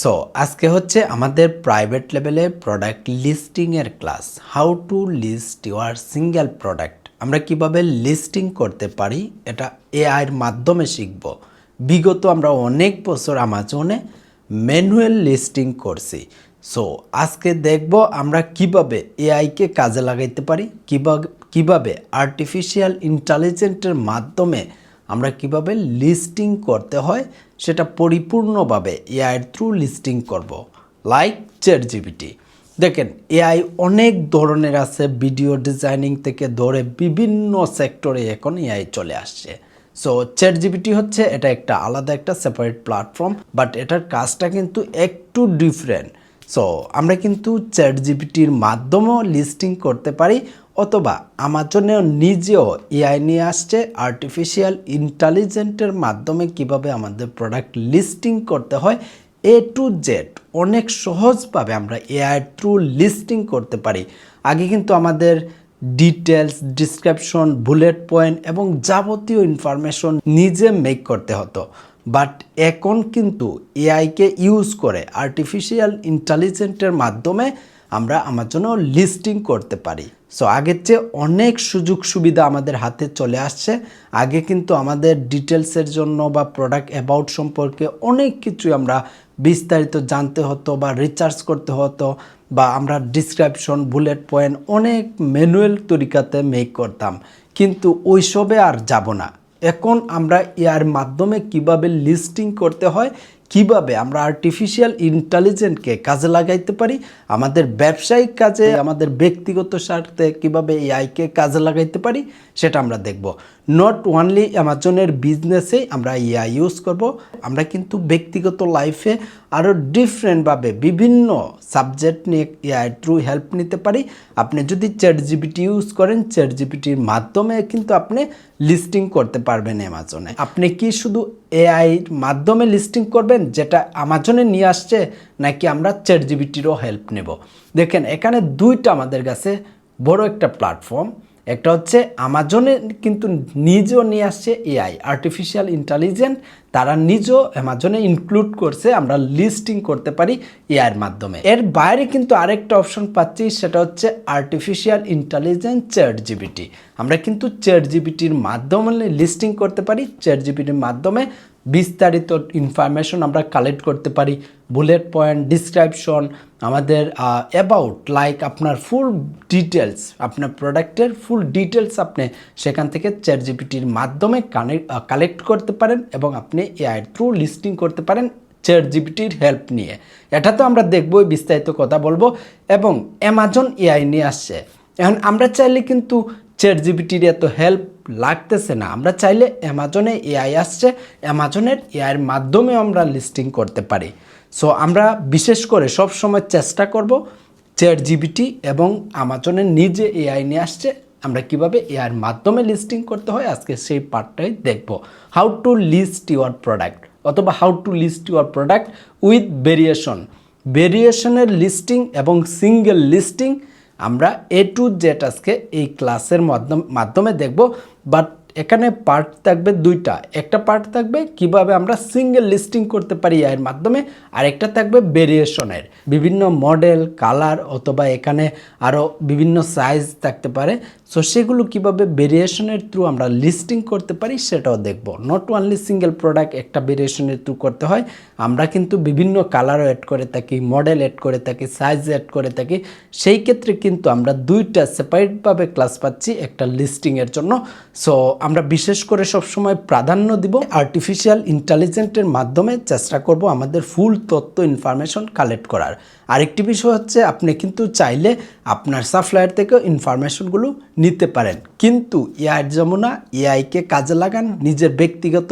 So আজকে হচ্ছে আমাদের প্রাইভেট লেভেলে প্রোডাক্ট লিস্টিং এর class. How to list your single product. আমরা কিভাবে লিস্টিং করতে পারি এটা এআই এর মাধ্যমে শিখব। বিগত আমরা অনেক বছর আমাজনে ম্যানুয়াল লিস্টিং করছি। সো আজকে দেখব আমরা কিভাবে এআইকে কাজে লাগাইতে পারি, কিভাবে আর্টিফিশিয়াল ইন্টেলিজেন্সের মাধ্যমে আমরা কিভাবে লিস্টিং করতে হয় সেটা পরিপূর্ণভাবে এআই এর থ্রু লিস্টিং করব। Like ChatGPT. দেখেন এআই অনেক ধরনের আছে, ভিডিও ডিজাইনিং থেকে ধরে বিভিন্ন সেক্টরে এখন এআই চলে আসছে। সো চ্যাটজিপিটি হচ্ছে এটা একটা আলাদা একটা সেপারেট প্ল্যাটফর্ম, বাট এটার কাজটা কিন্তু একটু ডিফারেন্ট। সো আমরা কিন্তু চ্যাটজিপিটির মাধ্যমেও লিস্টিং করতে পারি, অথবা আমাজনেও নিজেও এআই নিয়ে আসছে আর্টিফিশিয়াল ইন্টেলিজেন্সের মাধ্যমে কিভাবে আমাদের প্রোডাক্ট লিস্টিং করতে হয় এ টু জেড অনেক সহজভাবে আমরা এআই থ্রু লিস্টিং করতে পারি। আগে কিন্তু আমাদের ডিটেলস, ডিসক্রিপশন, বুলেট পয়েন্ট এবং যাবতীয় ইনফরমেশন নিজে মেক করতে হতো, বাট এখন কিন্তু এআইকে ইউজ করে আর্টিফিশিয়াল ইন্টেলিজেন্সের মাধ্যমে আমরা আমাজনেও লিস্টিং করতে পারি। সো আগের চেয়ে অনেক সুযোগ সুবিধা আমাদের হাতে চলে আসছে। আগে কিন্তু আমাদের ডিটেলসের জন্য বা প্রোডাক্ট অ্যাবাউট সম্পর্কে অনেক কিছু আমরা বিস্তারিত জানতে হতো বা রিসার্চ করতে হতো, বা আমরা ডিসক্রিপশন, বুলেট পয়েন্ট অনেক ম্যানুয়াল তরিকাতে মেক করতাম, কিন্তু ওইসবে আর যাব না। এখন আমরা এর মাধ্যমে কিভাবে লিস্টিং করতে হয়, কিভাবে আমরা আর্টিফিশিয়াল ইন্টেলিজেন্সকে কাজে লাগাইতে পারি আমাদের ব্যবসায়িক কাজে, আমাদের ব্যক্তিগত স্বার্থে কিভাবে এআইকে কাজে লাগাইতে পারি সেটা আমরা দেখব। নট ওনলি অ্যামাজনের বিজনেসে আমরা এআই ইউজ করব, আমরা কিন্তু ব্যক্তিগত লাইফে আরও ডিফারেন্টভাবে বিভিন্ন সাবজেক্ট নিয়ে এআই থ্রু হেল্প নিতে পারি। আপনি যদি চ্যাটজিপিটি ইউজ করেন, চ্যাটজিপিটির মাধ্যমে কিন্তু আপনি লিস্টিং করতে পারবেন অ্যামাজনে। আপনি কি শুধু এআইর মাধ্যমে লিস্টিং করবেন যেটা আমাজনে নিয়ে আসছে, নাকি আমরা চ্যাটজিপিটিরও হেল্প নেব? দেখেন এখানে দুইটা আমাদের কাছে বড় একটা প্ল্যাটফর্ম। একটা হচ্ছে আমাজনে কিন্তু নিজেও নিয়ে আসছে এআই, আর্টিফিশিয়াল ইন্টেলিজেন্স, তারা নিজেও অ্যামাজনে ইনক্লুড করছে, আমরা লিস্টিং করতে পারি এআইয়ের মাধ্যমে। এর বাইরে কিন্তু আরেকটা অপশন পাচ্ছি, সেটা হচ্ছে আর্টিফিশিয়াল ইন্টেলিজেন্স চ্যাটজিপিটি। আমরা কিন্তু চ্যাটজিপিটির মাধ্যমে লিস্টিং করতে পারি। চ্যাটজিপিটির মাধ্যমে বিস্তারিত ইনফরমেশন আমরা কালেক্ট করতে পারি, বুলেট পয়েন্ট, ডিসক্রিপশন, আমাদের অ্যাবাউট, লাইক আপনার ফুল ডিটেলস, আপনার প্রোডাক্টের ফুল ডিটেলস আপনি সেখান থেকে চ্যাটজিপিটির মাধ্যমে কালেক্ট করতে পারেন এবং আপনি এআই থ্রু লিস্টিং করতে পারেন চ্যাটজিপিটির হেল্প নিয়ে। এটা তো আমরা দেখবই, বিস্তারিত কথা বলবো। এবং অ্যামাজন এআই নিয়ে আসছে। এখন আমরা চাইলে কিন্তু চ্যাটজিপিটির এত হেল্প লাগতেছে না, আমরা চাইলে অ্যামাজনে এআই আসছে, অ্যামাজনের এআইয়ের মাধ্যমে আমরা লিস্টিং করতে পারি। সো আমরা বিশেষ করে সব সময় চেষ্টা করব চ্যাটজিপিটি এবং আমাজনের নিজে এআই নিয়ে আসছে, আমরা কিভাবে এআইয়ের মাধ্যমে লিস্টিং করতে হয় আজকে সেই পার্টটাই দেখব। How to list your product, অথবা how to list your product with ভেরিয়েশনের লিস্টিং এবং সিঙ্গেল লিস্টিং আমরা এ টু জেড আজকে এই ক্লাসের মাধ্যমে দেখব। বাট এখানে পার্ট থাকবে দুইটা। একটা পার্ট থাকবে কিভাবে আমরা সিঙ্গেল লিস্টিং করতে পারি এর মাধ্যমে, আর একটা থাকবে ভেরিয়েশনের, বিভিন্ন মডেল, কালার, অথবা এখানে আরও বিভিন্ন সাইজ থাকতে পারে। সো সেগুলো কিভাবে ভেরিয়েশনের থ্রু আমরা লিস্টিং করতে পারি সেটাও দেখব। নট অনলি সিঙ্গেল প্রোডাক্ট একটা ভেরিয়েশনের থ্রু করতে হয়, আমরা কিন্তু বিভিন্ন কালারও অ্যাড করে থাকি, মডেল অ্যাড করে থাকি, সাইজ অ্যাড করে থাকি। সেই ক্ষেত্রে কিন্তু আমরা দুইটা সেপারেটভাবে ক্লাস পাচ্ছি একটা লিস্টিংয়ের জন্য। সো আমরা বিশেষ করে সবসময় প্রাধান্য দিব আর্টিফিশিয়াল ইন্টেলিজেন্সের মাধ্যমে, চেষ্টা করব আমাদের ফুল তথ্য ইনফরমেশন কালেক্ট করার। আরেকটি বিষয় হচ্ছে আপনি কিন্তু চাইলে আপনার সাপ্লায়ার থেকেও ইনফরমেশনগুলো নিতে পারেন, কিন্তু এআই যেমন না, এআইকে কাজে লাগান, নিজের ব্যক্তিগত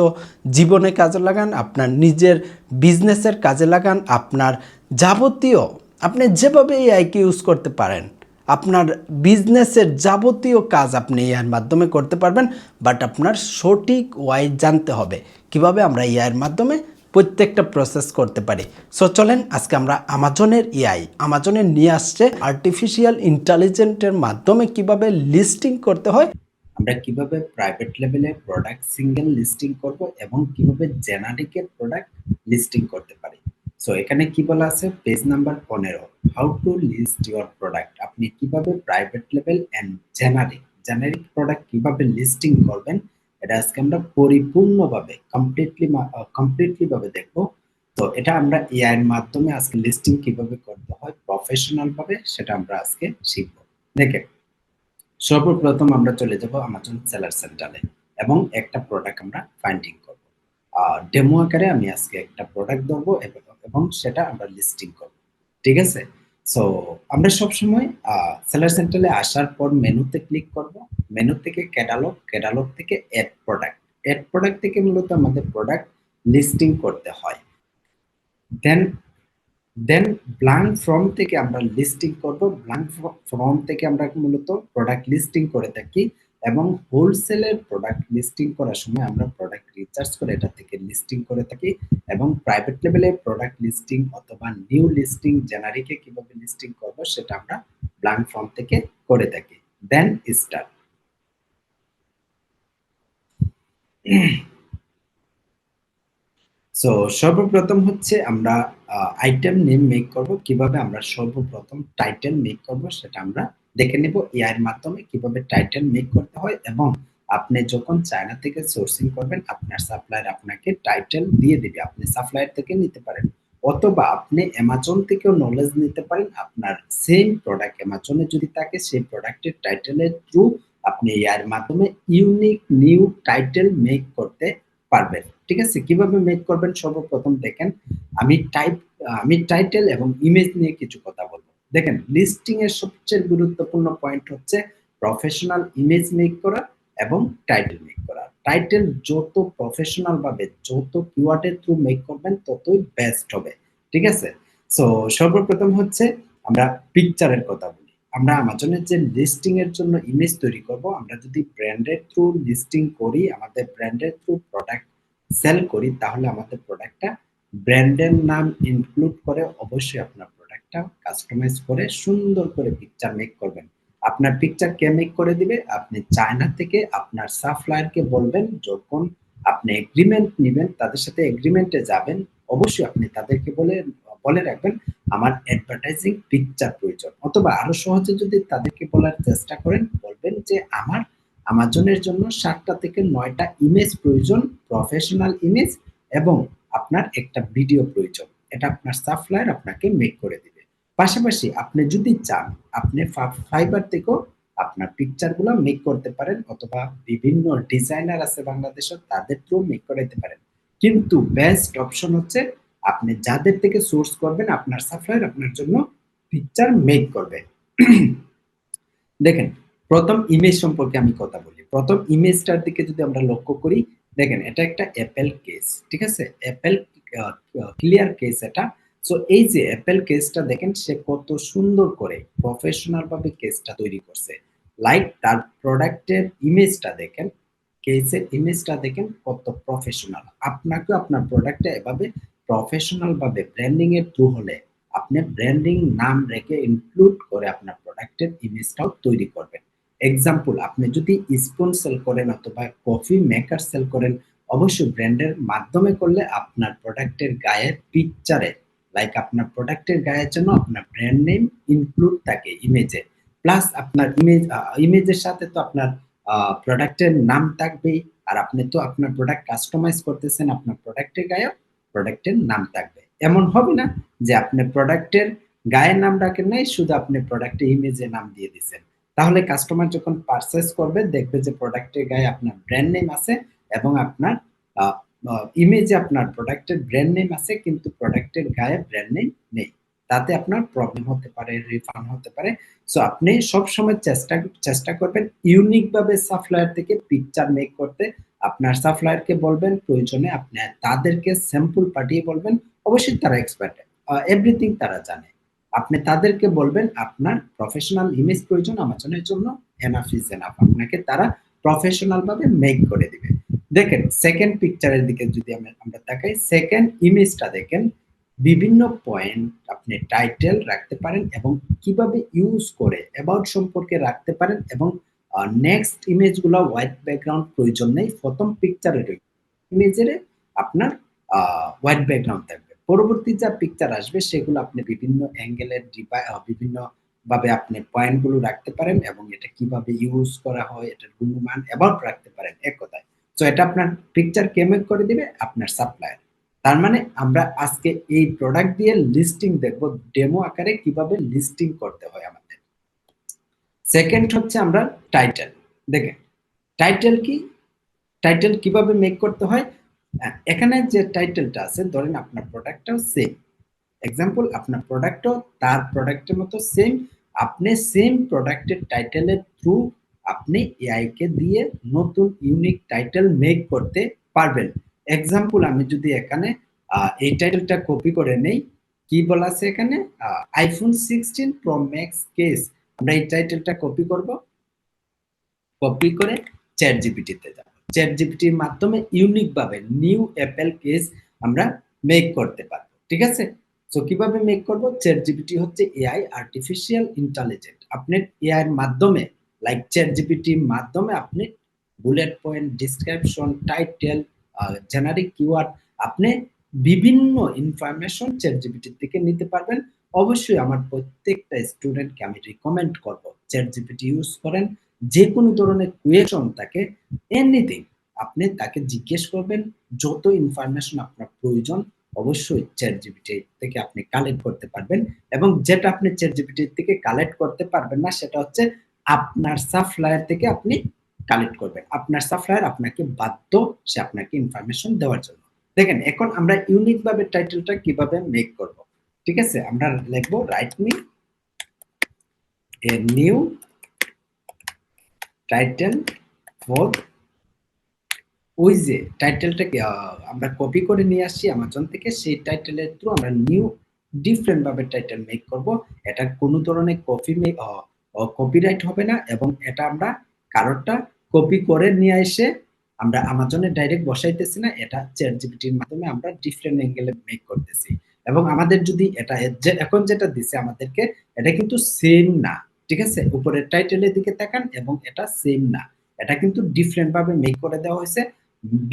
জীবনে কাজে লাগান, আপনার নিজের বিজনেসের কাজে লাগান, আপনার যাবতীয় আপনি যেভাবে এআইকে ইউজ করতে পারেন আপনার বিজনেসের যাবতীয় কাজ আপনি এআইয়ের মাধ্যমে করতে পারবেন। বাট আপনার সঠিক ওয়াই জানতে হবে কিভাবে আমরা এআইয়ের মাধ্যমে প্রত্যেকটা প্রসেস করতে পারি। সো চলেন আজকে আমরা আমাজনের এআই, আমাজনের নিয়ে আসছে আর্টিফিশিয়াল ইন্টেলিজেন্সের মাধ্যমে কিভাবে লিস্টিং করতে হয়, আমরা কিভাবে প্রাইভেট লেভেলে প্রোডাক্ট সিঙ্গেল লিস্টিং করব এবং কিভাবে জেনারিকের প্রোডাক্ট লিস্টিং করতে পারি। সো এখানে কি বলা আছে, page number 15, how to list your product. আপনি কিভাবে private level and generic product কিভাবে লিস্টিং করবেন, এটা আজকে আমরা পরিপূর্ণভাবে কমপ্লিটলি ভাবে দেখবো। তো এটা আমরা এআই এর মাধ্যমে আজকে লিস্টিং কিভাবে করতে হয় প্রফেশনাল ভাবে, সেটা আমরা আজকে শিখবো। দেখেন, সর্বপ্রথম আমরা চলে যাব আমাজন সেলার সেন্টারে এবং একটা প্রোডাক্ট আমরা ফাইন্ডিং করব। ডেমো আকারে আমি আজকে একটা প্রোডাক্ট ধরবো এবং সেটা আমরা লিস্টিং করব, ঠিক আছে? সো আমরা সবসময় সেলার সেন্টারে আসার পর মেনুতে ক্লিক করব। মেনু থেকে ক্যাটালগ থেকে অ্যাড প্রোডাক্ট থেকে মূলত আমাদের প্রোডাক্ট লিস্টিং করতে হয়। দেন দেন ব্ল্যাঙ্ক ফর্ম থেকে আমরা লিস্টিং করব। ব্ল্যাঙ্ক ফর্ম থেকে আমরা মূলত প্রোডাক্ট লিস্টিং করে থাকি এবং হোলসেলের প্রোডাক্ট লিস্টিং করার সময় আমরা প্রোডাক্ট রিসার্চ করে এটা থেকে লিস্টিং করে থাকি এবং প্রাইভেট লেভেলে প্রোডাক্ট লিস্টিং অথবা নিউ লিস্টিং জেনারিকে কিভাবে লিস্টিং করব সেটা আমরা ব্ল্যাঙ্ক ফর্ম থেকে করে থাকি। Then start. সো সর্বপ্রথম হচ্ছে আমরা আইটেম নেম মেক করব। কিভাবে আমরা সর্বপ্রথম টাইটেল মেক করব সেটা আমরা দেখে নেব এআই এর মাধ্যমে কিভাবে টাইটেল মেক করতে হয়। এবং আপনি যখন চায়না থেকে সোর্সিং করবেন আপনার সাপ্লায়ার আপনাকে টাইটেল দিয়ে দিবে, আপনি সাপ্লায়ার থেকে নিতে পারেন অথবা আপনি অ্যামাজন থেকেও নলেজ নিতে পারেন। আপনার সেম প্রোডাক্ট অ্যামাজনে যদি থাকে সেই প্রোডাক্টের টাইটেলের থ্রু আপনি এআই এর মাধ্যমে ইউনিক নিউ টাইটেল মেক করতে পারবেন, ঠিক আছে? কিভাবে মেক করবেন সর্বপ্রথম দেখেন, আমি টাইটেল এবং ইমেজ নিয়ে কিছু কথা বলবো। দেখেন, লিস্টিং এর সবচেয়ে গুরুত্বপূর্ণ পয়েন্ট হচ্ছে প্রফেশনাল ইমেজ মেক করা এবং টাইটেল মেক করা। টাইটেল যত প্রফেশনাল ভাবে যত কিওয়ার্ডের থ্রু মেক করবেন ততই বেস্ট হবে, ঠিক আছে? সো সর্বপ্রথম হচ্ছে আমরা পিকচারের কথা বলি। আমরা আমাজনের যে লিস্টিং এর জন্য ইমেজ তৈরি করব, আমরা যদি ব্র্যান্ডের থ্রু লিস্টিং করি, আমাদের ব্র্যান্ডের থ্রু প্রোডাক্ট সেল করি, তাহলে আমাদের প্রোডাক্টটা ব্র্যান্ডের নাম ইনক্লুড করে অবশ্যই আপনার প্রোডাক্টটা কাস্টমাইজ করে সুন্দর করে পিকচার মেক করবেন। আপনার পিকচার কে মেক করে দিবে? আপনি চায়না থেকে আপনার সাপ্লায়ারকে বলবেন, যখন আপনি এগ্রিমেন্ট নিবেন তাদের সাথে এগ্রিমেন্টে যাবেন, অবশ্যই আপনি তাদেরকে বলে রাখবেন আমার অ্যাডভার্টাইজিং পিকচার প্রয়োজন। অথবা আরো সহজে যদি তাদেরকে বলার চেষ্টা করেন, বলবেন যে আমার আমাজনের জন্য 7টা থেকে 9টা ইমেজ প্রয়োজন, প্রফেশনাল ইমেজ, এবং আপনার একটা ভিডিও প্রয়োজন। এটা আপনার সাপ্লায়ার আপনাকে মেক করে দিবে। পাশাপাশি আপনি যদি চান, আপনি ফাইবার থেকেও আপনার পিকচার গুলো মেক করতে পারেন অথবা বিভিন্ন ডিজাইনার আছে বাংলাদেশে তাদের থ্রু মেক করাইতে পারেন। কিন্তু বেস্ট অপশন হচ্ছে আপনি যাদের থেকে সোর্স করবেন আপনার সাপ্লায়ার আপনার জন্য পিকচার মেক করবে। দেখেন, প্রথম ইমেজ সম্পর্কে আমি কথা বলি। প্রথম ইমেজটার দিকে যদি আমরা লক্ষ্য করি, দেখেন এটা একটা অ্যাপেল কেস, ঠিক আছে? অ্যাপেল ক্লিয়ার কেস এটা। সো এই যে অ্যাপেল কেসটা দেখেন, সে কত সুন্দর করে প্রফেশনাল ভাবে কেসটা তৈরি করছে। লাইক তার প্রোডাক্টের ইমেজটা দেখেন, কেসের ইমেজটা দেখেন কত প্রফেশনাল। আপনাকেও আপনার প্রোডাক্টটা এভাবে প্রফেশনাল ভাবে ব্র্যান্ডিং এর থ্রু হলে আপনি ব্র্যান্ডিং নাম রেখে ইনক্লুড করে আপনার প্রোডাক্টের ইমেজটাও তৈরি করবেন। এক্সাম্পল, আপনি যদি স্পুন সেল করেন অথবা কফি মেকার সেল করেন, অবশ্যই ব্র্যান্ডের মাধ্যমে করলে আপনার প্রোডাক্টের গায়ে পিকচারে, লাইক আপনার প্রোডাক্টের গায়ের জন্য আপনার ব্র্যান্ড নেম ইনক্লুড থাকে ইমেজে। প্লাস আপনার ইমেজের সাথে তো আপনার প্রোডাক্টের নাম থাকবেই। আর আপনি তো আপনার প্রোডাক্ট কাস্টমাইজ করতেছেন, আপনার প্রোডাক্টের গায়েও প্রোডাক্টের নাম থাকবে। এমন হবে না যে আপনি প্রোডাক্টের গায়ের নাম রাখেন নাই, শুধু আপনি প্রোডাক্টের ইমেজে নাম দিয়ে দিচ্ছেন। তাহলে কাস্টমার যখন পারচেজ করবে দেখবে যে প্রোডাক্টের গায়ে আপনার ব্র্যান্ড নেম আছে এবং আপনার ইমেজে আপনার প্রোডাক্টের ব্র্যান্ড নেম আছে কিন্তু প্রোডাক্টের গায়ে ব্র্যান্ড নেম নেই। তাতে আপনার প্রবলেম হতে পারে, রিফান্ড হতে পারে। সো আপনি সবসময় চেষ্টা করবেন ইউনিক ভাবে সাপ্লায়ার থেকে পিকচার মেক করতে। আপনার সাপ্লায়ারকে বলবেন, প্রয়োজনে আপনি তাদেরকে স্যাম্পল পাঠিয়ে বলবেন, অবশ্যই তারা এক্সপার্ট, এভরিথিং তারা জানে। আপনি তাদেরকে বলবেন আপনার প্রফেশনাল ইমেজ প্রয়োজন আমাজনের জন্য, এনাফ ইজ এনাফ, আপনাকে তারা প্রফেশনাল ভাবে মেক করে দিবে। দেখেন, সেকেন্ড পিকচারের দিকে যদি আমরা তাকাই, সেকেন্ড ইমেজটা দেখেন, বিভিন্ন পয়েন্ট আপনি টাইটেল রাখতে পারেন এবং কিভাবে ইউজ করে অ্যাবাউট সম্পর্কে রাখতে পারেন। এবং নেক্সট ইমেজগুলো হোয়াইট ব্যাকগ্রাউন্ড প্রয়োজন নেই, প্রথম পিকচারের ইমেজের আপনার হোয়াইট ব্যাকগ্রাউন্ড থাকবে। পরবর্তী যা পিকচার আসবে সেগুলো আপনি বিভিন্ন অ্যাঙ্গেলের বিভিন্ন ভাবে আপনি পয়েন্টগুলো রাখতে পারেন এবং এটা কিভাবে ইউজ করা হয় এটার গুণমান অ্যাবাউট রাখতে পারেন এক কথায়। সো এটা আপনার পিকচার কে মেক করে দিবে? আপনার সাপ্লায়ার। তার মানে আমরা আজকে এই প্রোডাক্ট দিয়ে লিস্টিং দেখব, ডেমো আকারে কিভাবে লিস্টিং করতে হয় আমাদের। সেকেন্ড হচ্ছে আমরা টাইটেল। দেখেন টাইটেল কি? টাইটেল কিভাবে মেক করতে হয়? এখানে যে টাইটেলটা আছে ধরেন আপনার প্রোডাক্টটাও সেম। এক্সাম্পল আপনার প্রোডাক্টও তার প্রোডাক্টের মতো সেম। আপনি সেম প্রোডাক্টের টাইটেলের থ্রু আপনি এআই কে দিয়ে নতুন ইউনিক টাইটেল মেক করতে পারবেন। এক্সাম্পল আমি যদি এখানে এই টাইটেলটা কপি করে নেই, কি বলা আছে এখানে? iPhone 16 Pro Max case. আমরা এই টাইটেলটা কপি করব, কপি করে ChatGPT তে যাব। ChatGPT এর মাধ্যমে ইউনিক ভাবে নিউ অ্যাপল কেস আমরা মেক করতে পারব। ঠিক আছে? সো কিভাবে মেক করব? ChatGPT হচ্ছে এআই আর্টিফিশিয়াল ইন্টেলিজেন্ট। আপনি এআই এর মাধ্যমে লাইক ChatGPT এর মাধ্যমে আপনি bullet point, description, title, generic keyword আপনি বিভিন্ন ইনফরমেশন ChatGPT থেকে নিতে পারবেন। অবশ্যই আমার প্রত্যেকটা স্টুডেন্টকে আমি রিকমেন্ড করব ChatGPT ইউজ করেন। যেকোনো ধরনের কোয়েশন থাকে, এনিথিং আপনি তাকে জিজ্ঞেস করবেন। যত ইনফরমেশন আপনার প্রয়োজন অবশ্যই ChatGPT থেকে আপনি কালেক্ট করতে পারবেন এবং যেটা আপনি ChatGPT থেকে কালেক্ট করতে পারবেন না সেটা হচ্ছে আপনার সাপ্লায়ার থেকে আপনি কালেক্ট করবেন। আপনার সাপ্লায়ার আপনাকে বাধ্য সে আপনাকে ইনফরমেশন দেওয়ার জন্য। দেখেন এখন আমরা ইউনিক ভাবে টাইটেলটা কিভাবে মেক করব। ঠিক আছে? আমরা লিখব write me a new title for, ওই যে টাইটেলটাকে আমরা কপি করে নিয়ে আসছি অ্যামাজন থেকে, সেই টাইটেলের থ্রু আমরা নিউ ডিফারেন্ট ভাবে টাইটেল মেক করব। এটা কোনো ধরনের কপিরাইট হবে না এবং এটা আমরা কারোরটা কপি করে নিয়ে এসে আমরা অ্যামাজনে ডাইরেক্ট বসাইতেছি না, এটা ChatGPT এর মাধ্যমে আমরা ডিফারেন্ট অ্যাঙ্গেলে মেক করতেছি। এবং আমাদের যদি এটা যে এখন যেটা দিছে আমাদেরকে এটা কিন্তু সেম না। ঠিক আছে? উপরের টাইটেলের দিকে তাকান এবং এটা সেম না। এটা কিন্তু ডিফারেন্ট ভাবে মেক করে দেওয়া হয়েছে।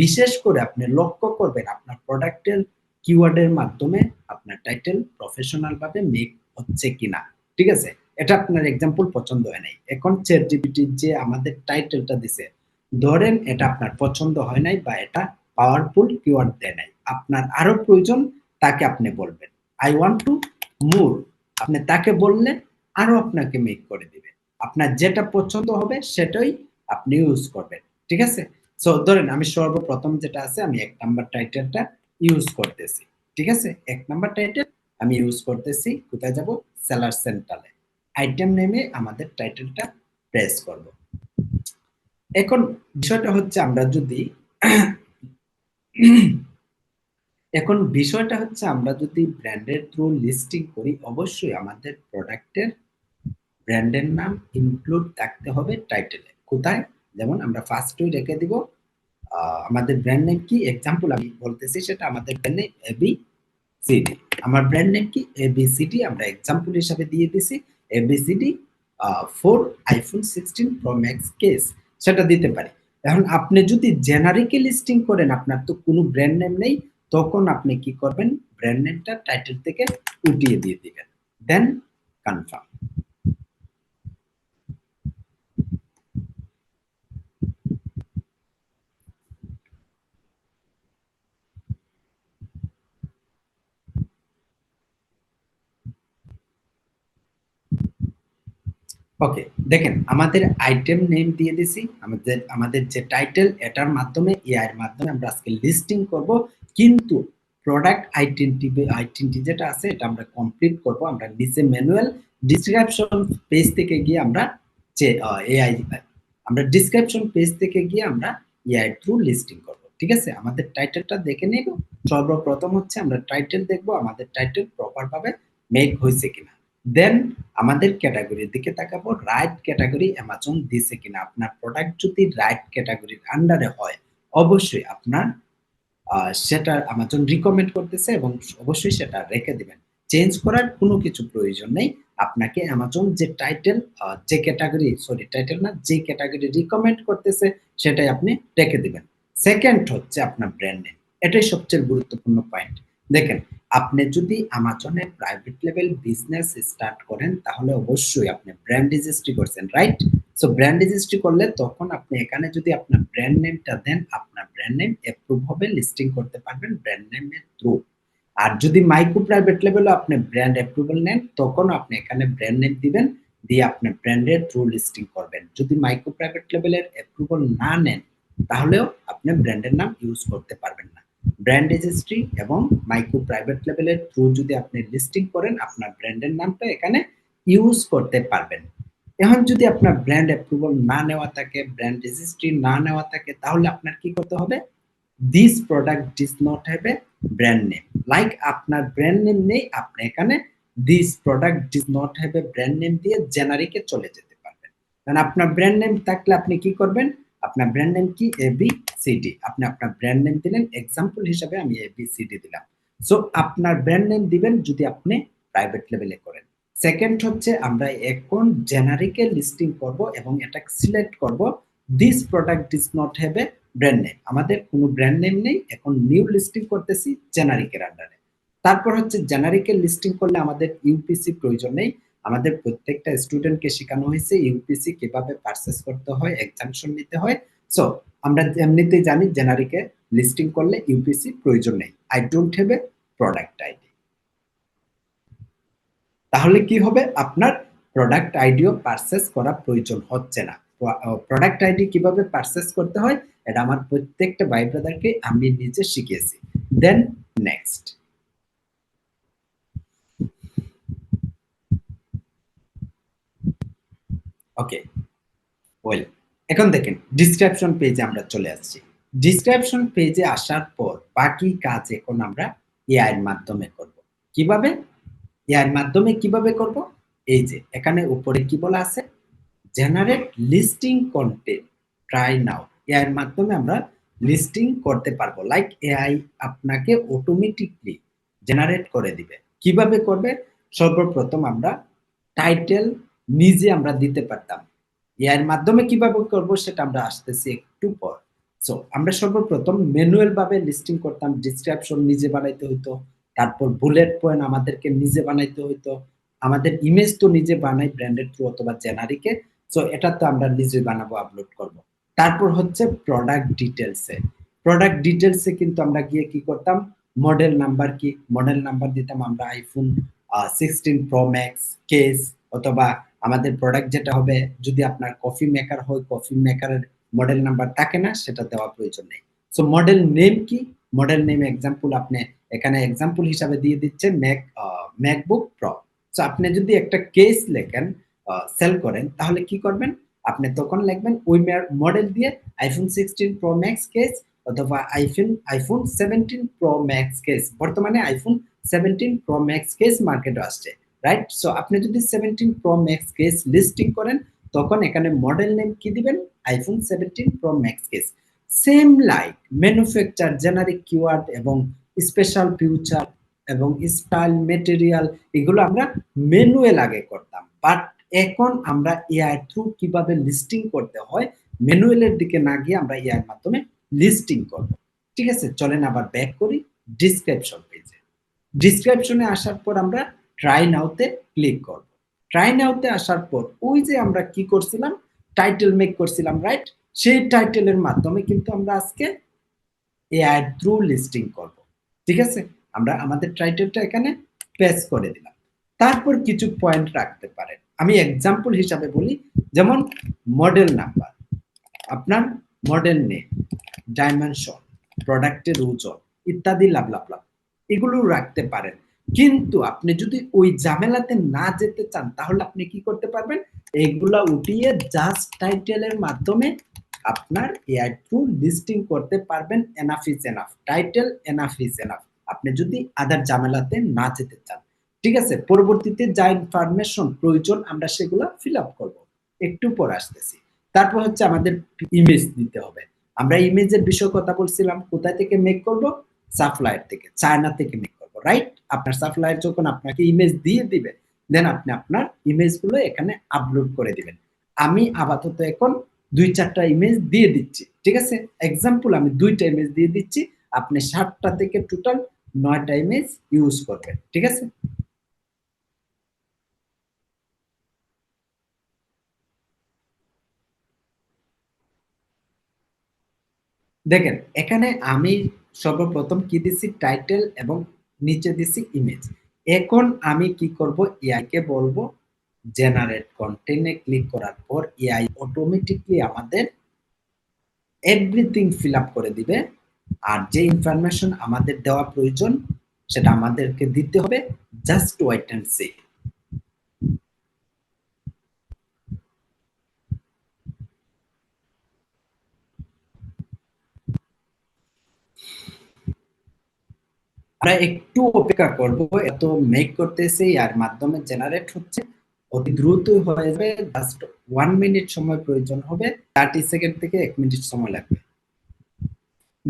বিশেষ করে আপনি লক্ষ্য করবেন আপনার প্রোডাক্টের কিওয়ার্ডের মাধ্যমে আপনার টাইটেল প্রফেশনাল ভাবে মেক হচ্ছে কিনা। ঠিক আছে? এটা আপনার এক্সাম্পল পছন্দ হয় নাই। এখন ChatGPT যে আমাদের টাইটেলটা দিছে, ধরেন এটা আপনার পছন্দ হয় নাই বা এটা পাওয়ারফুল কিওয়ার্ড দেয় নাই। আপনার আরো প্রয়োজন, তাকে আপনি বলবেন আই ওয়ান্ট টু মোর। আপনি তাকে বললে আরো আপনাকে মেক করে দিবে। আপনার যেটা পছন্দ হবে সেটাই আপনি ইউজ করবেন। ঠিক আছে? সো ধরেন আমি সর্বপ্রথম যেটা আছে আমি ১ নাম্বার টাইটেলটা ইউজ করতেছি। ঠিক আছে? ১ নাম্বার টাইটেল আমি ইউজ করতেছি। কোথায় যাব? সেলার সেন্ট্রালে। আইটেম নেমে আমাদের টাইটেলটা প্রেস করব। এখন বিষয়টা হচ্ছে আমরা যদি এখন বিষয়টা হচ্ছে আমরা যদি ব্র্যান্ডের থ্রু লিস্টিং করি অবশ্যই আমাদের প্রোডাক্টের ব্র্যান্ডের নাম ইনক্লুড থাকতে হবে টাইটেলে। কোথায়? যেমন আমরা ফার্স্টেই রেখে দিব আমাদের ব্র্যান্ড নেম কি? এক্সাম্পল আমি বলতেছি সেটা আমাদের ব্র্যান্ড নেম ABCD। আমার ব্র্যান্ড নেম কি? ABCD আমরা এক্সাম্পল হিসাবে দিয়ে দিছি ABCD for iPhone 16 Pro Max case সেটা দিতে পারি। এখন আপনি যদি জেনারিক লিস্টিং করেন আপনার তো কোনো ব্র্যান্ড নেম নেই, তখন আপনি কি করবেন? ব্র্যান্ড নেমটা টাইটেল থেকে উঠিয়ে দিয়ে দিবেন। দেন কনফার্ম। ওকে, দেখেন আমাদের আইটেম নেম দিয়ে দিছি। আমাদের যে টাইটেল এটার মাধ্যমে এআই এর মাধ্যমে আমরা আজকে লিস্টিং করব। কিন্তু প্রোডাক্ট আইডেন্টি যেটা আছে এটা আমরা কমপ্লিট করব। আমরা নিচে ম্যানুয়াল ডেসক্রিপশন পেজ থেকে গিয়ে আমরা যে এআই আমরা ডেসক্রিপশন পেজ থেকে গিয়ে আমরা এআই থ্রু লিস্টিং করব। ঠিক আছে? আমাদের টাইটেলটা দেখে নেব। সর্বপ্রথম হচ্ছে আমরা টাইটেল দেখব আমাদের টাইটেল প্রপার ভাবে মেক হয়েছে কিনা। দেন আমাদের ক্যাটাগরির দিকে তাকাবো, রাইট ক্যাটাগরি অ্যামাজন দিছে কিনা। আপনার প্রোডাক্ট যদি রাইট ক্যাটাগরির আন্ডারে হয় অবশ্যই আপনার সেটা অ্যামাজন রিকমেন্ড করতেছে এবং অবশ্যই সেটা রেখে দিবেন। চেঞ্জ করার কোনো কিছু প্রয়োজন নেই। আপনাকে অ্যামাজন যে টাইটেল যে ক্যাটাগরি টাইটেল না যে ক্যাটাগরি রিকমেন্ড করতেছে সেটাই আপনি রেখে দিবেন। সেকেন্ড হচ্ছে আপনার ব্র্যান্ড নেম। এটাই সবচেয়ে গুরুত্বপূর্ণ পয়েন্ট। দেখেন, আপনি যদি আমাজনে প্রাইভেট লেভেল বিজনেস স্টার্ট করেন তাহলে অবশ্যই আপনি ব্র্যান্ড রেজিস্ট্রি করছেন, রাইট? সো ব্র্যান্ড রেজিস্ট্রি করলে তখন আপনি এখানে যদি আপনার ব্র্যান্ড নেমটা দেন, আপনার ব্র্যান্ড নেম অ্যাপ্রুভ হবে, লিস্টিং করতে পারবেন ব্র্যান্ড নেমের থ্রু। আর যদি মাইক্রো প্রাইভেট লেভেলও আপনি ব্র্যান্ড অ্যাপ্রুভাল নেন, তখন আপনি এখানে ব্র্যান্ড নেম দিবেন, দিয়ে আপনি ব্র্যান্ডের থ্রু লিস্টিং করবেন। যদি মাইক্রো প্রাইভেট লেভেলের অ্যাপ্রুভাল না নেন, তাহলেও আপনি ব্র্যান্ডের নাম ইউজ করতে পারবেন না। ব্র্যান্ড রেজিস্ট্রি এবং মাইক্রো প্রাইভেট লেভেলের থ্রু যদি আপনি লিস্টিং করেন, আপনার ব্র্যান্ডের নামটা এখানে ইউজ করতে পারবেন। এখন যদি আপনার ব্র্যান্ড অ্যাপ্রুভাল না নেওয়া থাকে, ব্র্যান্ড রেজিস্ট্রি না নেওয়া থাকে, তাহলে আপনার কি করতে হবে? This product does not have a brand name. Like আপনার ব্র্যান্ড নেম নেই, আপনি এখানে this product does not have a brand name দিয়ে জেনারিকে চলে যেতে পারবেন। কারণ আপনার ব্র্যান্ড নেম থাকলে আপনি কি করবেন? আপনার ব্র্যান্ড নেম কি? এবিসিডি। আপনি আপনার ব্র্যান্ড নেম দিলেন, এক্সাম্পল হিসাবে আমি এবিসিডি দিলাম। সো আপনার ব্র্যান্ড নেম দিবেন যদি আপনি প্রাইভেট লেভেলে করেন। সেকেন্ড হচ্ছে আমরা এখন জেনারিকে লিস্টিং করব এবং এটা সিলেক্ট করব this product does not have a brand name. আমাদের কোনো ব্র্যান্ড নেম নেই, এখন নিউ লিস্টিং করতেছি জেনারিকের আন্ডারে। তারপর হচ্ছে জেনারিকের লিস্টিং করলে আমাদের ইউপিসি প্রয়োজন নেই। আমাদের প্রত্যেকটা স্টুডেন্টকে শেখানো হয়েছে ইউপিসি কিভাবে পারচেজ করতে হয়, এক্সাম্পশন নিতে হয়। সো আমরা এমনিতেই জানি জেনারিকে লিস্টিং করলে ইউপিসি প্রয়োজন নেই। I don't have a product ID. তাহলে কি হবে? আপনার প্রোডাক্ট আইডিও পারচেজ করা প্রয়োজন হচ্ছে না। প্রোডাক্ট আইডি কিভাবে পারচেজ করতে হয় এটা আমার প্রত্যেকটা ভাই ব্রাদারকে আমি নিজে শিখিয়েছি। দেন নেক্সট, ওকে, ওয়েল, এখন দেখেন ডিসক্রিপশন পেজে আমরা চলে আসছি। ডিসক্রিপশন পেজে আসার পর বাকি কাজ এখন আমরা এআই এর মাধ্যমে করব। কিভাবে? এআই এর মাধ্যমে কিভাবে করব? এই যে এখানে উপরে কি বলা আছে? জেনারেট লিস্টিং কন্টেন্ট ট্রাই নাও। এআই এর মাধ্যমে আমরা লিস্টিং করতে পারবো। লাইক এআই আপনাকে অটোমেটিকলি জেনারেট করে দিবে। কিভাবে করবে? সর্বপ্রথম আমরা টাইটেল নিজে আমরা দিতে পারতাম। এআই এর মাধ্যমে কিভাবে করব সেটা আমরা আসতেছি একটু পর। সো আমরা সর্বপ্রথম ম্যানুয়াল ভাবে লিস্টিং করতাম, ডেসক্রিপশন নিজে বানাইতে হইতো। তারপর বুলেট পয়েন্ট আমাদেরকে নিজে বানাইতে হইতো। আমাদের ইমেজ তো নিজে বানাই ব্র্যান্ডের থ্রু অথবা জেনারিকে। সো এটা তো আমরা নিজে বানাবো, আপলোড করব। তারপর হচ্ছে প্রোডাক্ট ডিটেইলসে। প্রোডাক্ট ডিটেইলসে কিন্তু আমরা গিয়ে কি করতাম? মডেল নাম্বার কি? মডেল নাম্বার দিতাম আমরা আইফোন 16 প্রো ম্যাক্স কেস, অথবা আমাদের প্রোডাক্ট যেটা হবে যদি আপনার কফি মেকার হয়, কফি মেকারের মডেল নাম্বার থাকে না, সেটা দেওয়া প্রয়োজন নেই। সো মডেল নেম কি? মডেল নেম এক্সাম্পল আপনি এখানে এক্সাম্পল হিসাবে দিয়ে দিচ্ছেন ম্যাকবুক প্রো। সো আপনি যদি একটা কেস লেখেন, সেল করেন, তাহলে কি করবেন? আপনি তখন লিখবেন ওই মডেল দিয়ে আইফোন 16 প্রো ম্যাক্স কেস, অথবা আইফোন 17 প্রো ম্যাক্স কেস। বর্তমানে আইফোন 17 প্রো ম্যাক্স কেস মার্কেটে আসছে, রাইট? সো আপনি যদি 17 প্রো ম্যাক্স কেস লিস্টিং করেন, তখন এখানে মডেল নেম কি দিবেন? IPhone 17 pro max case. Same like manufacture, generic keyword এবং স্পেশাল ফিউচার এবং স্টাইল, মেটেরিয়াল, এগুলো আমরা ম্যানুয়াল আগে করতাম। বাট এখন আমরা এআই থ্রু কিভাবে লিস্টিং করতে হয়, ম্যানুয়ালের দিকে না গিয়ে আমরা এআই এর মাধ্যমে লিস্টিং করব। ঠিক আছে? চলেন আবার ব্যাক করি ডিসক্রিপশন পেজে। ডিসক্রিপশনে আসার পর আমরা ট্রাই নাওতে ক্লিক করব। ট্রাই নাওতে আসার পর ওই যে আমরা কি করছিলাম? টাইটেল মেক করছিলাম, রাইট? সেই টাইটেলের মাধ্যমে কিন্তু আমরা আজকে এআই থ্রু লিস্টিং করব। ঠিক আছে? আমরা আমাদের টাইটেলটা এখানে পেস্ট করে দিলাম। তারপর কিছু পয়েন্ট রাখতে পারেন। আমি এক্সাম্পল হিসাবে বলি, যেমন মডেল নাম্বার, আপনার মডেল নেম, ডাইমেনশন, প্রোডাক্টের ওজন ইত্যাদি লাভ লাভ লাভ এগুলো রাখতে পারেন। কিন্তু আপনি যদি ওই ঝামেলাতে না যেতে চান, তাহলে আপনি কি করতে পারবেন? এগুলা উঠিয়ে জাস্ট টাইটেলের মাধ্যমে আপনার এআই থ্রু লিস্টিং করতে পারবেন। Enough is enough, title enough is enough, আপনি যদি আদার ঝামেলাতে না যেতে চান। ঠিক আছে? পরবর্তীতে যা ইনফরমেশন প্রয়োজন আমরা সেগুলো ফিল আপ করবো, একটু পর আসতেছি। তারপর হচ্ছে আমাদের ইমেজ দিতে হবে। আমরা ইমেজের বিষয়ে কথা বলছিলাম, কোথায় থেকে মেক করব? সাপ্লায়ার থেকে, চায়না থেকে মেক করব, রাইট? আপনার সাপ্লায়ার যখন আপনাকে ইমেজ দিয়ে দিবে, দেন আপনি আপনার ইমেজগুলো এখানে আপলোড করে দিবেন। আমি আপাতত এখন ২-৪টা ইমেজ দিয়ে দিচ্ছি। ঠিক আছে? এক্সাম্পল আমি ২টা ইমেজ দিয়ে দিচ্ছি। আপনি ৭টা থেকে টোটাল 9টা ইমেজ ইউজ করবেন, ঠিক আছে? দেখেন এখানে আমি সর্বপ্রথম কি দিছি, টাইটেল এবং নিচে দিছি ইমেজ। এখন আমি কি করব, এআই কে বলবো জেনারেট কন্টেন্টে ক্লিক করার পর এআই অটোমেটিকলি আমাদের এভরিথিং ফিল আপ করে দিবে। আর যে ইনফরমেশন আমাদের দেওয়া প্রয়োজন সেটা আমাদেরকে দিতে হবে, জাস্ট ওয়েট এন্ড সি। আমরা একটু অপেক্ষা করব, এত মেক করতেছে আর মাধ্যমে জেনারেট হচ্ছে, অতি দ্রুত হয়ে যাবে, জাস্ট 1 মিনিট সময় প্রয়োজন হবে, 30 সেকেন্ড থেকে 1 মিনিট সময় লাগবে।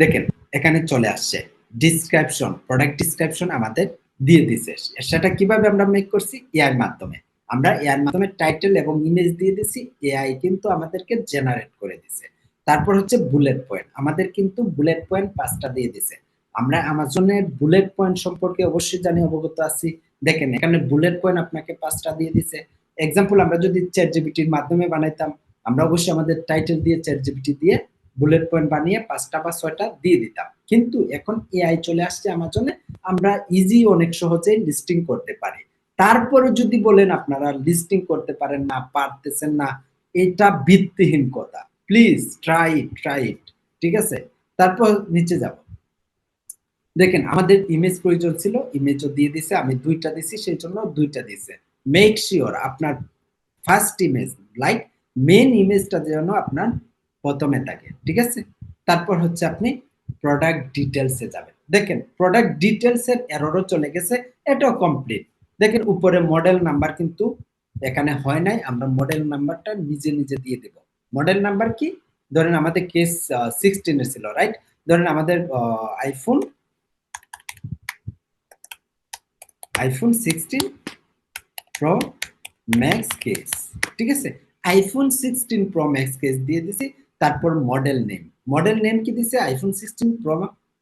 দেখেন এখানে চলে আসছে ডিসক্রিপশন, প্রোডাক্ট ডিসক্রিপশন আমাদের দিয়ে দিছে। সেটা কিভাবে আমরা মেক করছি, এআই মাধ্যমে। আমরা এআই মাধ্যমে টাইটেল এবং ইমেজ দিয়ে দিছি, এআই কিন্তু আমাদেরকে জেনারেট করে দিছে। তারপর হচ্ছে বুলেট পয়েন্ট, আমাদের কিন্তু বুলেট পয়েন্ট 5টা দিয়ে দিছে। আমরা আমাজনের বুলেট পয়েন্ট সম্পর্কে অবশ্যই জানি, অবগত আছি। দেখেন এখানে বুলেট পয়েন্ট আপনাকে 5টা দিয়ে দিছে। এক্সাম্পল আমরা যদি চ্যাট জিপিটির মাধ্যমে বানাইতাম, আমরা অবশ্যই আমাদের টাইটেল দিয়ে চ্যাট জিপিটি দিয়ে বুলেট পয়েন্ট বানিয়ে 5টা বা 6টা দিয়ে দিতাম। কিন্তু এখন এআই চলে আসছে আমাজনে, আমরা ইজি অনেক সহজেই লিস্টিং করতে পারি। তারপরে যদি বলেন আপনারা লিস্টিং করতে পারেন না, পারতেছেন না, এটা ভিত্তিহীন কথা। প্লিজ ট্রাই ইট, ঠিক আছে? তারপর নিচে যাব। দেখেন আমাদের ইমেজ প্রয়োজন ছিল, ইমেজও দিয়ে দিছে, আমি 2টা দিছি সেই জন্য 2টা দিছে। মেক শিওর আপনার ফার্স্ট ইমেজ লাইক মেইন ইমেজটা যেন আপনার প্রথমে থাকে, ঠিক আছে? তারপর হচ্ছে আপনি প্রোডাক্ট ডিটেলসে যাবেন। দেখেন প্রোডাক্ট ডিটেলসের এররও চলে গেছে, এটাও কমপ্লিট। দেখেন উপরে মডেল নাম্বার কিন্তু এখানে হয় নাই, আমরা মডেল নাম্বারটা নিজে নিজে দিয়ে দেব। মডেল নাম্বার কি, ধরেন আমাদের কেস 16 এর ছিল, রাইট? ধরেন আমাদের iPhone iPhone 16 pro max case, ঠিক আছে? আইফোন 16 প্রো ম্যাক্স কেস দিয়ে দিছি। তারপর মডেল নেম কি দিছে, আইফোন 16 প্রো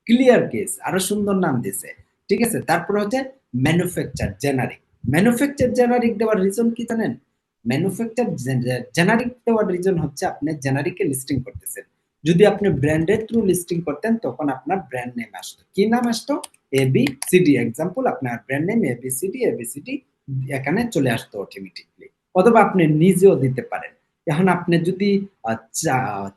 ক্লিয়ার কেস, আরো সুন্দর নাম দিছে, ঠিক আছে? তারপর হচ্ছে ম্যানুফ্যাকচার জেনারিক দেওয়ার রিজন কি জানেন? ম্যানুফ্যাকচার জেনারিক দেওয়ার রিজন হচ্ছে আপনি জেনারিকে লিস্টিং করতেছেন। যদি আপনি ব্র্যান্ডের থ্রু লিস্টিং করতেন তখন আপনার ব্র্যান্ড নেম আসতো, কি নাম আসতো, এবিসিডি। এক্সাম্পল আপনার ব্র্যান্ড নেম এবিসিডি এখানে চলে আসতো অটোমেটিকলি। অথবা আপনি নিজেও দিতে পারেন। এখন আপনি যদি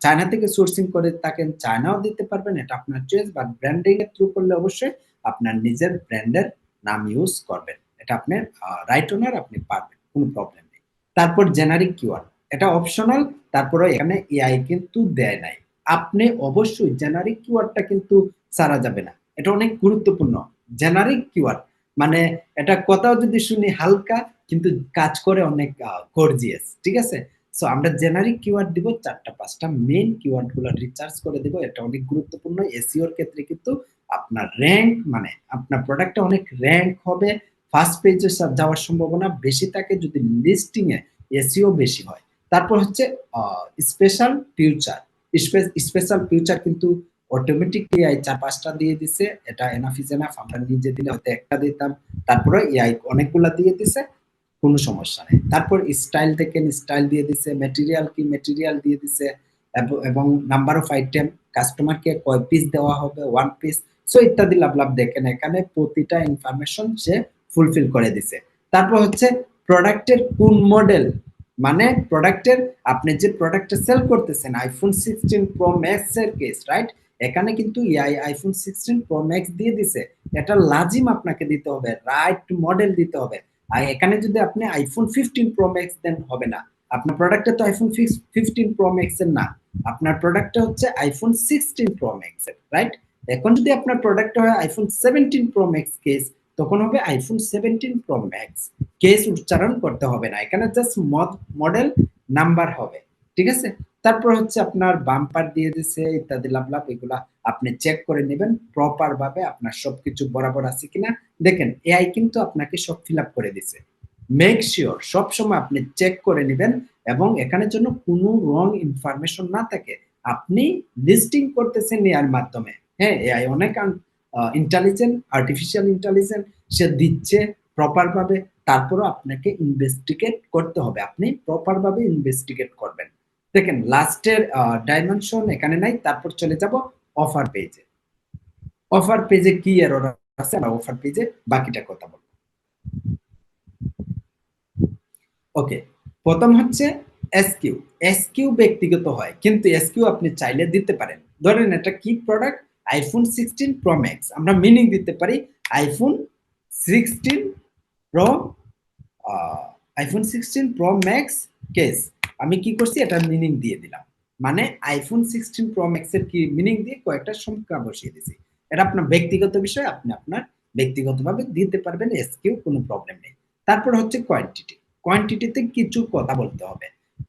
চায়না থেকে সোর্সিং করে থাকেন, চায়নাও দিতে পারবেন, এটা আপনার চয়েস। বাট ব্র্যান্ডিং এর থ্রু করলে অবশ্যই আপনার নিজের ব্র্যান্ডের নাম ইউজ করবেন, এটা আপনার রাইট ওনার, আপনি পারবেন, কোনো প্রবলেম নেই। তারপর জেনারিক কিওয়ার্ড, এটা অপশনাল। তারপরে এখানে এআই কিন্তু দেয় নাই, আপনি অবশ্যই জেনারিক কিওয়ার্ডটা কিন্তু ছাড়া যাবে না, এটা অনেক গুরুত্বপূর্ণ। জেনারিক কিওয়ার্ড মানে এটা কথাও যদি শুনি হালকা, কিন্তু কাজ করে অনেক গর্জিয়াস, ঠিক আছে? সো আমরা জেনারিক কিওয়ার্ড দিব 4টা 5টা, মেইন কিওয়ার্ড গুলো রিসার্চ করে দিব, এটা অনেক গুরুত্বপূর্ণ। এসইওর ক্ষেত্রে কিন্তু আপনার র‍্যাঙ্ক মানে আপনার প্রোডাক্টটা অনেক র‍্যাঙ্ক হবে, ফার্স্ট পেজে যাওয়ার সম্ভাবনা বেশি থাকে যদি লিস্টিং এ এসইও বেশি হয়। তারপর হচ্ছে স্পেশাল ফিউচার। স্পেশাল ফিউচার কিন্তু অটোমেটিকলি এআই 4-5টা দিয়ে দিছে, এটা এনাফ ইজ এনাফ। আমরা নিজে দিলে হয়তো একটা দিতাম, তারপরে এআই অনেকগুলা দিয়ে দিছে, কোনো সমস্যা নেই। তারপর স্টাইল দেখেন, স্টাইল দিয়ে দিছে, ম্যাটেরিয়াল কি, ম্যাটেরিয়াল দিয়ে দিছে, এবং নাম্বার অফ আইটেম, কাস্টমারকে কয় পিস দেওয়া হবে, 1 পিস, সো ইত্যাদি লাভ দেখেন এখানে প্রতিটা ইনফরমেশন সে ফুলফিল করে দিছে। তারপর হচ্ছে প্রোডাক্টের কোন মডেল, মানে প্রোডাক্টের আপনি যে প্রোডাক্টটা সেল করতেছেন আইফোন 16 প্রো ম্যাক্স এর কেস, রাইট? এখানে কিন্তু এআই আইফোন 16 প্রো ম্যাক্স দিয়ে দিছে, এটা লাজিম আপনাকে দিতে হবে, রাইট মডেল দিতে হবে। আর এখানে যদি আপনি আইফোন 15 প্রো ম্যাক্স দেন হবে না, আপনার প্রোডাক্টটা তো আইফোন 15 প্রো ম্যাক্স এর না, আপনার প্রোডাক্টটা হচ্ছে আইফোন 16 প্রো ম্যাক্স এর, রাইট? এখন যদি আপনার প্রোডাক্টটা হয় আইফোন 17 প্রো ম্যাক্স কেস, তখন হবে আইফোন 17 প্রো ম্যাক্স কেস, উচ্চারণ করতে হবে না, এখানে জাস্ট মডেল নাম্বার হবে, ঠিক আছে? তারপর হচ্ছে আপনার বাম্পার দিয়ে দিছে ইত্যাদি লাভ এগুলা আপনি চেক করে নেবেন প্রপার ভাবে আপনার সবকিছু বরাবর আছে কিনা। দেখেন এআই কিন্তু আপনাকে সব ফিল আপ করে দিছে, মেক শিওর সবসময় আপনি চেক করে নেবেন এবং এখানে যেন কোনো রং ইনফরমেশন না থাকে। আপনি লিস্টিং করতেছেন এআই মাধ্যমে, হ্যাঁ এআই অনেক ইন্টেলিজেন্ট, আর্টিফিশিয়াল ইন্টেলিজেন্ট সে দিচ্ছে প্রপার ভাবে, তারপরও আপনাকে ইনভেস্টিগেট করতে হবে, আপনি প্রপার ভাবে ইনভেস্টিগেট করবেন। দেখেন লাস্টের ডাইমেনশন এখানে নাই, তারপর চলে যাব অফার পেজে। অফার পেজে কি এরর আছে, আমরা অফার পেজে বাকিটা কথা বলবো। ওকে, প্রথম হচ্ছে এসকিউ। এসকিউ ব্যক্তিগত হয়, কিন্তু এসকিউ আপনি চাইলে দিতে পারেন। ধরেন এটা কি প্রোডাক্ট, আইফোন 16 প্রো ম্যাক্স, আমরা মিনিং দিতে পারি iPhone 16 pro, iPhone 16 pro max case. আমি কি করছি, এটা মিনিং দিয়ে দিলাম, মানে আইফোন 16 প্রো ম্যাক্স এর কি মিনিং দিয়ে কয়েকটা সংখ্যা বসিয়ে দিয়েছি। এটা আপনার ব্যক্তিগত বিষয়, আপনি আপনার ব্যক্তিগতভাবে দিতে পারবেন, এসকিউ কোনো প্রবলেম নেই। তারপর হচ্ছে কোয়ান্টিটি। কোয়ান্টিটিতে কিছু কথা বলতে হবে।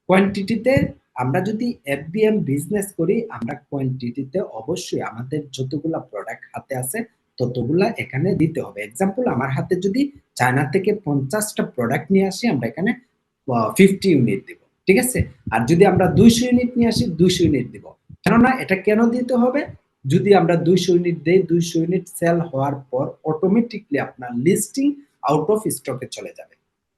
কোয়ান্টিটিতে আমরা যদি এফবিএম বিজনেস করি, আমরা কোয়ান্টিটিতে অবশ্যই আমাদের যতগুলা প্রোডাক্ট হাতে আছে ততগুলা এখানে দিতে হবে। এক্সাম্পল, আমার হাতে যদি চায়না থেকে 50টা প্রোডাক্ট নিয়ে আসি, আমরা এখানে 50 ইউনিট দিব, ঠিক আছে। আর যদি আমরা 200 ইউনিট নিয়ে আসি, 200 ইউনিট দিব। কেননা এটা কেন দিতে হবে, যদি আমরা 200 ইউনিট দেই, 200 ইউনিট সেল হওয়ার পর অটোমেটিকলি আপনার লিস্টিং আউট অফ স্টকে চলে যাবে।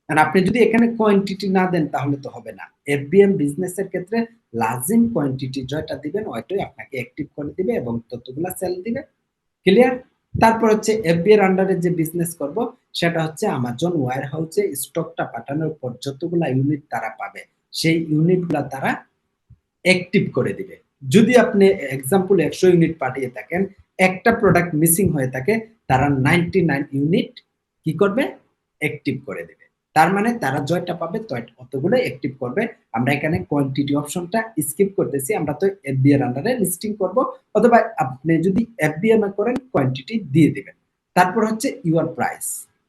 আর আপনি যদি এখানে কোয়ান্টিটি না দেন তাহলে তো হবে না। এফবিএম বিজনেসের ক্ষেত্রে লাজিম কোয়ান্টিটি যেটা দিবেন ওইটাই আপনাকে অ্যাক্টিভ করে দিবে এবং ততগুলা সেল দিবে। ক্লিয়ার? তারপর হচ্ছে এফবি এর আন্ডারে যে বিজনেস করব সেটা হচ্ছে আমাজন ওয়্যার হাউসে স্টকটা পাঠানোর পর যতগুলা ইউনিট তারা পাবে সেই ইউনিটগুলা তারা অ্যাক্টিভ করে দিবে। যদি আপনি এক্সাম্পল 100 ইউনিট পাঠিয়ে থাকেন, একটা প্রোডাক্ট মিসিং হয়ে থাকে, তারা 99 ইউনিট কি করবে, অ্যাক্টিভ করে দিবে। তার মানে তারা জয়টা পাবে অতগুলো অ্যাক্টিভ করবে। আমরা এখানে কোয়ান্টিটি অপশনটা স্কিপ করতেছি, আমরা তো এফবি এর আন্ডারে লিস্টিং করব, অথবা আপনি যদি এফবিএম এ করেন কোয়ান্টিটি দিয়ে দিবেন। তারপর হচ্ছে ইউর প্রাইস।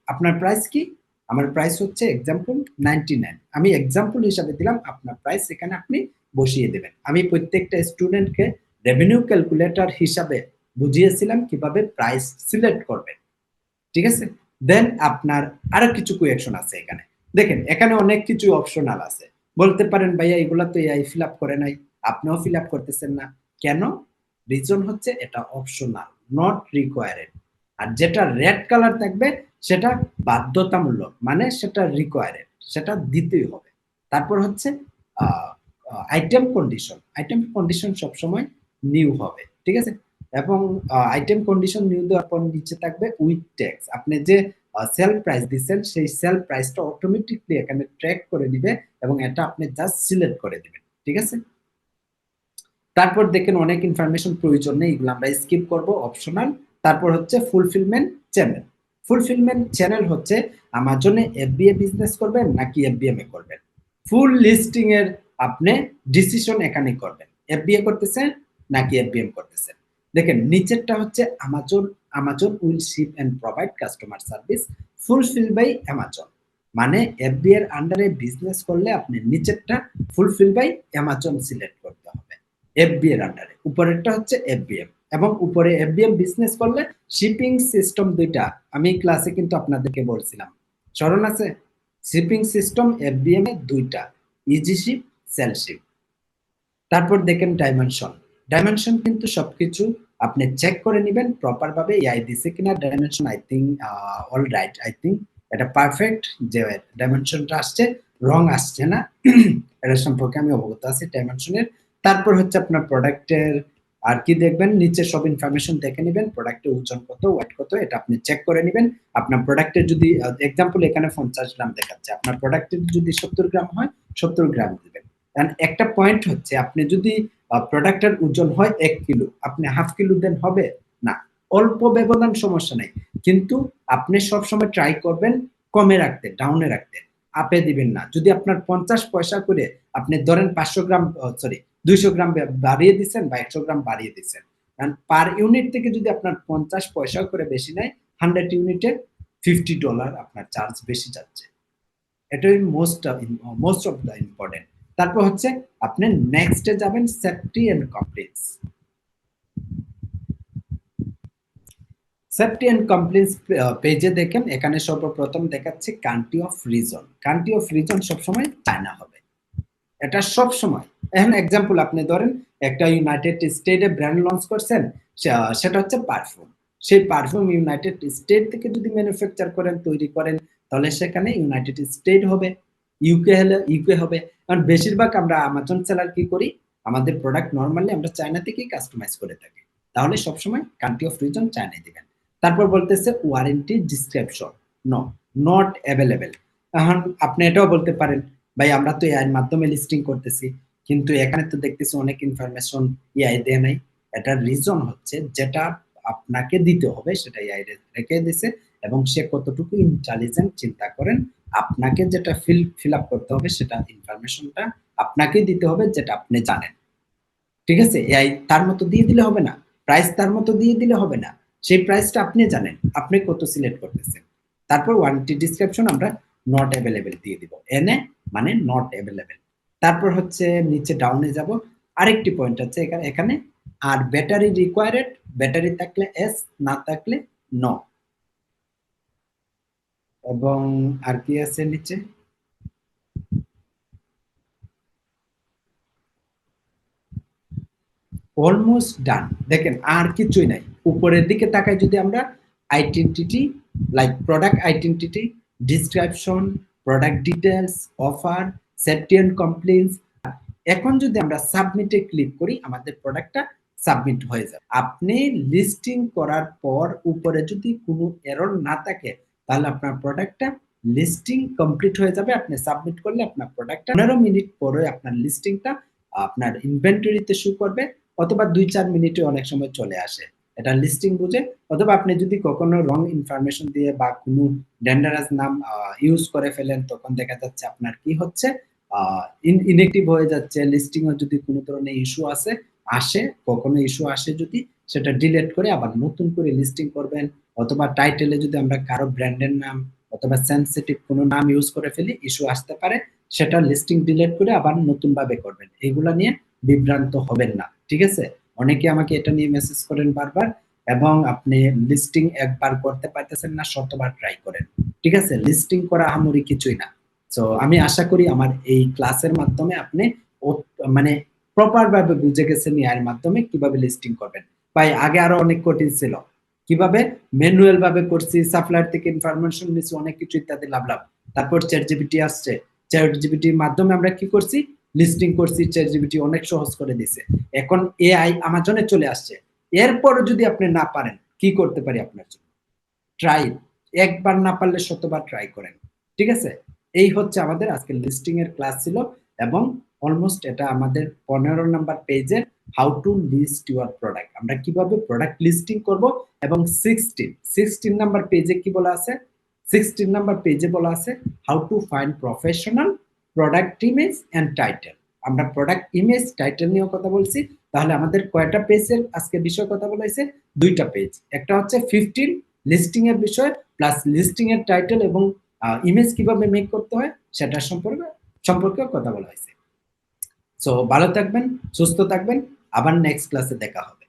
আপনার প্রাইস কি, আমার প্রাইস হচ্ছে এক্সাম্পল 99, আমি এক্সাম্পল হিসাবে দিলাম, আপনার প্রাইস এখানে আপনি বসিয়ে দেবেন। আমি প্রত্যেকটা স্টুডেন্টকে রেভিনিউ ক্যালকুলেটর হিসাবে বুঝিয়েছিলাম কিভাবে প্রাইস সিলেক্ট করবেন, ঠিক আছে। দেন আপনার আরো কিছু কোয়েকশন আছে এখানে। দেখেন এখানে অনেক কিছু অপশনাল আছে। বলতে পারেন ভাইয়া এগুলা তো এআই ফিল আপ করে নাই, আপনিও ফিল আপ করতেছেন না কেন? রিজন হচ্ছে এটা অপশনাল, নট রিকোয়ারেড। আর যেটা রেড কালার থাকবে সেটা বাধ্যতামূলক, মানে সেটা রিকোয়ারেড, সেটা দিতেই হবে। তারপর হচ্ছে আইটেম কন্ডিশন। আইটেম কন্ডিশন সবসময় নিউ হবে, ঠিক আছে। এবং আইটেম কন্ডিশন নিউ দেওয়ার পর নিচে থাকবে উইথ ট্যাক্স। আপনি যে সেল প্রাইস দিচ্ছেন সেই সেল প্রাইসটা অটোমেটিকলি এখানে ট্র্যাক করে দিবে এবং এটা আপনি জাস্ট সিলেক্ট করে দিবেন, ঠিক আছে। তারপর দেখেন অনেক ইনফরমেশন প্রয়োজন নেই, এগুলো আমরা স্কিপ করব, অপশনাল। তারপর হচ্ছে ফুলফিলমেন্ট চ্যানেল। ফুলফিলমেন্ট চ্যানেল হচ্ছে আমাজনে এফবিএ বিজনেস করবেন নাকি এফবিএম এ করবেন, ফুল লিস্টিং এর আপনি ডিসিশন এখানে করবেন, এফবিএ করতেছেন নাকি এফবিএম করতেছেন। দেখেন নিচেরটা হচ্ছে Amazon, Amazon will ship and provide customer service fulfil by Amazon, মানে এফবি এর আন্ডারে বিজনেস করলে আপনি নিচেরটা ফুলফিল বাই আমাজন সিলেক্ট করতে হবে এফবি এর আন্ডারে। উপরেরটা হচ্ছে এফবিএম, এবং উপরে এফবিএম বিজনেস করলে শিপিং সিস্টেম দুইটা আমি ক্লাসে কিন্তু আপনাদেরকে বলছিলাম, স্মরণ আছে? শিপিং সিস্টেম এফবিএম এ দুইটা, ইজি শিপ, সেল শিপ। তারপর দেখেন ডাইমেনশন। ডাইমেনশন কিন্তু সবকিছু আপনি চেক করে নেবেন প্রপার ভাবে, এআই দিছে কিনা dimension. I think all right, I think এটা পারফেক্ট, যে ডাইমেনশনটা আসছে, রং আসছে না, এটা সম্পর্কে আমি অবগত আছি ডাইমেনশনের। তারপর হচ্ছে আপনার প্রোডাক্টের আর কি দেখবেন, নিচে সব ইনফরমেশন দেখে নেবেন, প্রোডাক্টের ওজন কত, ওয়েট কত, এটা আপনি চেক করে নেবেন। আপনার প্রোডাক্টের যদি এক্সাম্পল এখানে 50 গ্রাম দেখাচ্ছে, আপনার প্রোডাক্টের যদি 70 গ্রাম হয় 70 গ্রাম দিবেন। একটা পয়েন্ট হচ্ছে আপনি যদি প্রোডাক্টের ওজন হয় 1 কিলো, আপনি হাফ কিলো দেন, হবে না, অল্প ব্যবধান সমস্যা নাই, কিন্তু আপনি সবসময় ট্রাই করবেন কমে রাখতে, ডাউনে রাখতে, আপে দিবেন না। যদি আপনার 50 পয়সা করে আপনি ধরেন 500 গ্রাম, সরি 200 গ্রাম বাড়িয়ে দিচ্ছেন বা 100 গ্রাম বাড়িয়ে দিচ্ছেন, কারণ পার ইউনিট থেকে যদি আপনার 50 পয়সা করে বেশি নেয়, 100 ইউনিটে $50 আপনার চার্জ বেশি যাচ্ছে। এটাই মোস্ট অফ দ্য ইম্পর্টেন্ট। তারপর হচ্ছে আপনি নেক্সটে যাবেন safety and compliance. Safety and compliance পেজে দেখেন এখানে সর্বপ্রথম দেখাচ্ছে country of origin. Country of origin সবসময় চায়না হবে, এটা সব সময়। এখন এক্সাম্পল আপনি ধরেন একটা ইউনাইটেড স্টেটে ব্র্যান্ড লঞ্চ করছেন, সেটা হচ্ছে পারফিউম, সেই পারফিউম ইউনাইটেড স্টেট থেকে যদি ম্যানুফ্যাকচার করেন, তৈরি করেন, তাহলে সেখানে ইউনাইটেড স্টেট হবে, ইউকে হলে ইউকে হবে। কারণ বেশিরভাগ আমরা আমাজন সেলার কি করি, আমাদের প্রোডাক্ট নরমালি আমরা চায়না থেকেই কাস্টমাইজ করে থাকি। তাহলে সবসময় কান্ট্রি অফ রিজন চায়নায় দিবেন। তারপর বলতেছে warranty description no, not available. এখন আপনি এটাও বলতে পারেন, ভাই আমরা তো এআই এর মাধ্যমে লিস্টিং করতেছি, কিন্তু এখানে তো দেখতেছি অনেক ইনফরমেশন এআই দেয় নাই। এটার রিজন হচ্ছে যেটা আপনাকে দিতে হবে সেটা এআই রেখে দিছে, এবং সে কতটুকু ইন্টেলিজেন্ট চিন্তা করেন, আপনাকে যেটা ফিল আপ করতে হবে সেটা ইনফরমেশনটা আপনাকেই দিতে হবে যেটা আপনি জানেন। ঠিক আছে? এআই তার মতো দিয়ে দিলে হবে না। প্রাইস তার মতো দিয়ে দিলে হবে না। সেই প্রাইসটা আপনি জানেন। আপনি কত সিলেক্ট করতেছেন। তারপর ওয়ারেন্টি ডেসক্রিপশন আমরা নট অ্যাভেইলেবল দিয়ে দিব। এনএ মানে নট অ্যাভেইলেবল। তারপর হচ্ছে নিচে ডাউনে যাব। আরেকটি পয়েন্ট আছে এখানে আর ব্যাটারি রিকোয়ারেড, ব্যাটারি থাকলে এস, না থাকলে নো। এবং আর কি আছে নিচে? Almost done. দেখেন আর কিছুই নাই। উপরের দিকে তাকাই যদি আমরা identity, like product identity, description, product details, offer, safety and compliance. এখন যদি আমরা সাবমিটে ক্লিক করি আমাদের প্রোডাক্টটা সাবমিট হয়ে যাবে। আপনি লিস্টিং করার পর উপরে যদি কোনো এরর না থাকে তাহলে আপনার প্রোডাক্টটা লিস্টিং কমপ্লিট হয়ে যাবে। আপনি সাবমিট করলে আপনার প্রোডাক্টটা 15 মিনিট পরে আপনার লিস্টিংটা আপনার ইনভেন্টরিতে শো করবে, অথবা 2-4 মিনিটে অনেক সময় চলে আসে। এটা লিস্টিং বুঝে। অথবা আপনি যদি কখনো রং ইনফরমেশন দিয়ে বা কোনো ডেঞ্জারাস নাম ইউজ করে ফেলেন, তখন দেখা যাচ্ছে আপনার কি হচ্ছে, ইনএক্টিভ হয়ে যাচ্ছে। লিস্টিং এ যদি কোনো ধরনের ইস্যু আসে, কখনো ইস্যু আসে যদি, সেটা ডিলিট করে আবার নতুন করে লিস্টিং করবেন। অথবা টাইটেলে যদি আমরা কারো ব্র্যান্ডের নাম অথবা সেনসিটিভ কোনো নাম ইউজ করে ফেলি, ইস্যু আসতে পারে, সেটা লিস্টিং ডিলিট করে আবার নতুন ভাবে করবেন। এগুলা নিয়ে বিভ্রান্ত হবেন না। ঠিক আছে? অনেকে আমাকে এটা নিয়ে মেসেজ করেন বারবার, এবং আপনি লিস্টিং একবার করতে পারতেছেন না, শতবার ট্রাই করেন। ঠিক আছে? লিস্টিং করা আহামরি কিছুই না। সো আমি আশা করি আমার এই ক্লাসের মাধ্যমে আপনি মানে প্রপার ভাবে বুঝে গেছেন এর মাধ্যমে কিভাবে লিস্টিং করবেন। ভাই আগে আরো অনেক কঠিন ছিল। কিভাবে ম্যানুয়াল ভাবে করছি, সাপ্লায়ার থেকে ইনফরমেশন নিছি, অনেক কিছু ইত্যাদি লাভ। তারপর চ্যাট জিপিটি আসছে। চ্যাট জিপিটির মাধ্যমে আমরা কি করছি, লিস্টিং করছি। চ্যাট জিপিটি অনেক সহজ করে দিছে। এখন এআই আমাজনে চলে আসছে। এরপরও যদি আপনি না পারেন, কি করতে পারি আপনার জন্য? ট্রাই। একবার না পারলে শতবার ট্রাই করেন। ঠিক আছে? এই হচ্ছে আমাদের আজকের লিস্টিং এর ক্লাস ছিল, এবং অলমোস্ট এটা আমাদের 15 নাম্বার পেজের how to list your product. আমরা কিভাবে প্রোডাক্ট লিস্টিং করব, এবং 16 নাম্বার পেজে কি বলা আছে? 16 নাম্বার পেজে বলা আছে how to find professional product image and title. আমরা প্রোডাক্ট ইমেজ, টাইটেল নিয়ে কথা বলছি। তাহলে আমাদের কয়টা পেজের আজকে বিষয় কথা বলা হয়েছে? 2টা পেজ। একটা হচ্ছে 15 লিস্টিং এর বিষয়, প্লাস লিস্টিং এর টাইটেল এবং ইমেজ কিভাবে মেক করতে হয় সেটা সম্পর্কে কথা বলা হয়েছে। সো ভালো থাকবেন, সুস্থ থাকবেন। আবার নেক্সট ক্লাসে দেখা হবে।